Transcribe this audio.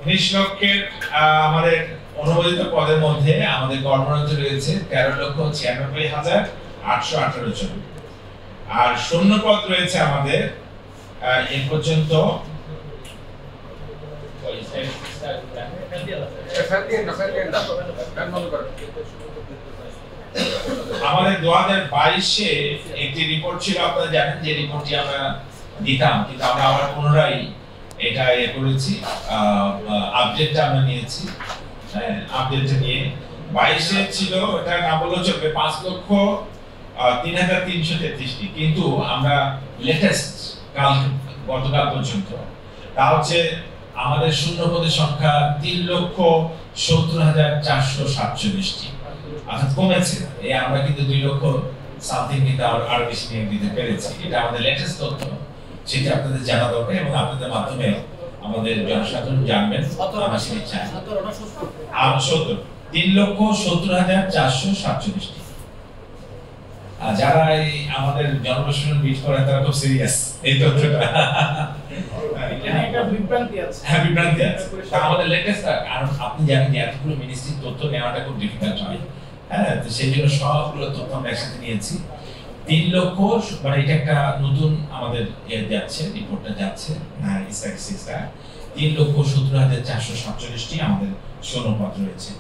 19 লক্ষের আমাদের অনুমোদিত পদের মধ্যে আমাদের কর্মরত রয়েছে 13,96,818 জন, আর শূন্য পদ রয়েছে আমাদের এ পর্যন্ত আমাদের 2022-এ একটি রিপোর্ট ছিল, আপনারা জানেন যে রিপোর্টটি আমরা দিতাম, কিন্তু আমরা আবার পুনরায় এটা করেছি, আপডেটটা আমরা নিয়েছি। আপডেটটা নিয়ে 22-এ ছিল, এটা না বললেও চলবে 5,03,333টি, কিন্তু আমরা লেটেস্ট গতকাল পর্যন্ত তা হচ্ছে আমাদের শূন্য পদের সংখ্যা 3,70,447টি, অর্থাৎ কমেছে। আমরা কিন্তু 2 লক্ষ সামথিং কিন্তু আরো বেশি নিয়োগ দিতে পেরেছি। এটা আমাদের লেটেস্ট তথ্য, সেটা আপনাদের জানা দরকার এবং আপনাদের মাধ্যমে আমাদের জনসাধারণ জানবেন। আমরা সেটা চাই। 3,70,447টি। যারা এই আমাদের জনপ্রশাসন বিট করে তারা খুব সিরিয়াস এই তথ্যটা। বিভ্রান্তি আছে। আমাদের লেটেস্ট, কারণ আপনি জানেন যে এতগুলো মিনিস্ট্রির তথ্য নেওয়াটা খুব ডিফিকাল্ট হয়। তো সেই জন্য সবগুলো তথ্য আমরা একসাথে নিয়েছি। 3 লক্ষ, মানে এটা একটা নতুন আমাদের যাচ্ছে, রিপোর্টটা যাচ্ছে, স্ট্যাটিস্টিক্সটা 3,70,447টি আমাদের শূন্যপদ রয়েছে।